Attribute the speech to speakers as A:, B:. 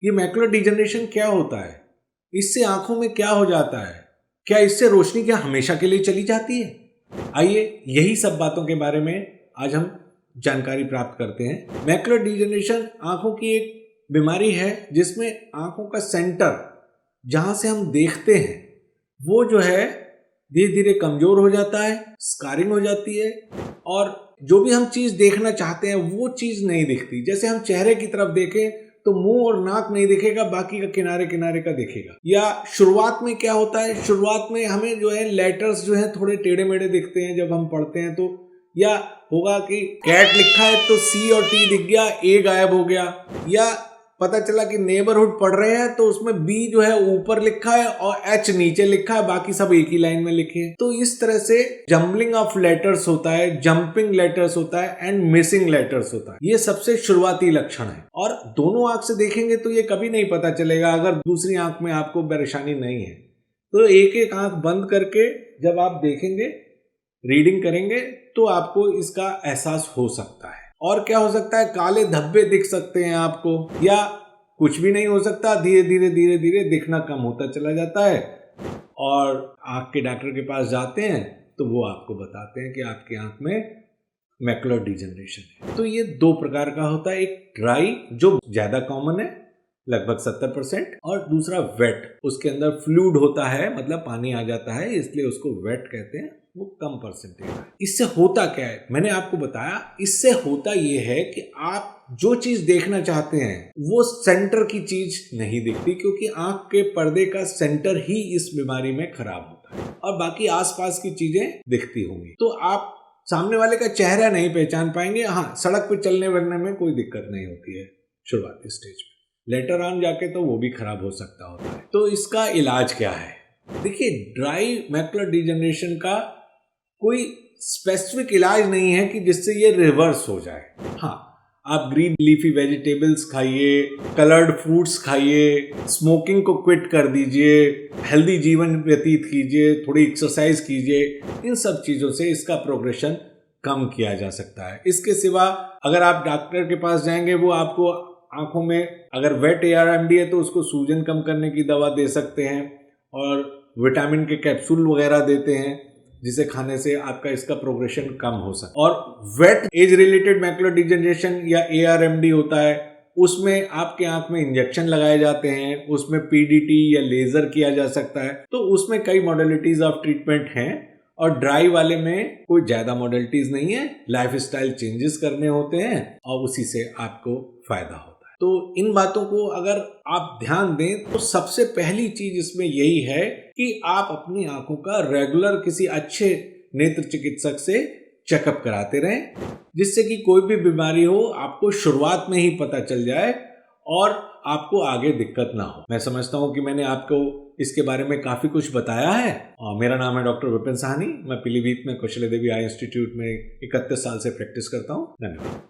A: ये macular degeneration क्या होता है, इससे आंखों में क्या हो जाता है, क्या इससे रोशनी क्या हमेशा के लिए चली जाती है? आइए यही सब बातों के बारे में आज हम जानकारी प्राप्त करते हैं। मैकुलर डिजनरेशन आंखों की एक बीमारी है जिसमें आंखों का सेंटर जहां से हम देखते हैं वो जो है धीरे धीरे कमजोर हो जाता है, स्कारिंग हो जाती है और जो भी हम चीज देखना चाहते हैं वो चीज नहीं दिखती। जैसे हम चेहरे की तरफ देखें तो मुंह और नाक नहीं दिखेगा, बाकी का किनारे किनारे का दिखेगा। या शुरुआत में क्या होता है, शुरुआत में हमें जो है लेटर्स जो है थोड़े टेढ़े मेढ़े दिखते हैं जब हम पढ़ते हैं तो, या होगा कि कैट लिखा है तो सी और टी दिख गया, ए गायब हो गया, या पता चला कि नेबरहुड पढ़ रहे हैं तो उसमें बी जो है ऊपर लिखा है और एच नीचे लिखा है, बाकी सब एक ही लाइन में लिखे हैं। तो इस तरह से जम्बलिंग ऑफ लेटर्स होता है, जंपिंग लेटर्स होता है एंड मिसिंग लेटर्स होता है। ये सबसे शुरुआती लक्षण है और दोनों आंख से देखेंगे तो ये कभी नहीं पता चलेगा अगर दूसरी आंख में आपको परेशानी नहीं है। तो एक एक आंख बंद करके जब आप देखेंगे, रीडिंग करेंगे तो आपको इसका एहसास हो सकता है। और क्या हो सकता है, काले धब्बे दिख सकते हैं आपको, या कुछ भी नहीं हो सकता, धीरे धीरे दिखना कम होता चला जाता है और आंख के डॉक्टर के पास जाते हैं तो वो आपको बताते हैं कि आपकी आंख में मैकुलर डिजनरेशन है। तो ये दो प्रकार का होता है, एक ड्राई जो ज्यादा कॉमन है लगभग 70%, और दूसरा वेट, उसके अंदर फ्लूइड होता है, मतलब पानी आ जाता है इसलिए उसको वेट कहते हैं, वो कम परसेंटेज है। इससे होता क्या है, मैंने आपको बताया, इससे होता ये है कि आप जो चीज देखना चाहते हैं वो सेंटर की चीज नहीं दिखती, क्योंकि आंख के पर्दे का सेंटर ही इस बीमारी में खराब होता है और बाकी आसपास की चीजें दिखती होंगी। तो आप सामने वाले का चेहरा नहीं पहचान पाएंगे। हाँ, सड़क पर चलने वलने में कोई दिक्कत नहीं होती है शुरुआती स्टेज में, लेटर ऑन जाके तो वो भी खराब हो सकता होता है। तो इसका इलाज क्या है? देखिए, ड्राई मैकुलर डिजनरेशन का कोई स्पेसिफिक इलाज नहीं है कि जिससे ये रिवर्स हो जाए। हाँ, आप ग्रीन लीफी वेजिटेबल्स खाइए, कलर्ड फ्रूट्स खाइए, स्मोकिंग को क्विट कर दीजिए, हेल्दी जीवन व्यतीत कीजिए, थोड़ी एक्सरसाइज कीजिए, इन सब चीज़ों से इसका प्रोग्रेशन कम किया जा सकता है। इसके सिवा अगर आप डॉक्टर के पास जाएंगे वो आपको आंखों में अगर वेट ARMD है तो उसको सूजन कम करने की दवा दे सकते हैं और विटामिन के कैप्सूल वगैरह देते हैं जिसे खाने से आपका इसका प्रोग्रेशन कम हो सकता है। और wet age related macular degeneration या ARMD होता है, उसमें आपके आंख में इंजेक्शन लगाए जाते हैं, उसमें PDT या लेजर किया जा सकता है। तो उसमें कई मॉडलिटीज ऑफ ट्रीटमेंट हैं और ड्राई वाले में कोई ज्यादा मॉडलिटीज नहीं है, लाइफस्टाइल चेंजेस करने होते हैं और उसी से आपको फायदा होता है। तो इन बातों को अगर आप ध्यान दें तो सबसे पहली चीज इसमें यही है कि आप अपनी आंखों का रेगुलर किसी अच्छे नेत्र चिकित्सक से चेकअप कराते रहें, जिससे कि कोई भी बीमारी हो आपको शुरुआत में ही पता चल जाए और आपको आगे दिक्कत ना हो। मैं समझता हूं कि मैंने आपको इसके बारे में काफी कुछ बताया है। और मेरा नाम है डॉक्टर विपिन साहनी। मैं पीलीभीत में कौशल्य देवी आई इंस्टीट्यूट में 31 साल से प्रैक्टिस करता हूं। धन्यवाद।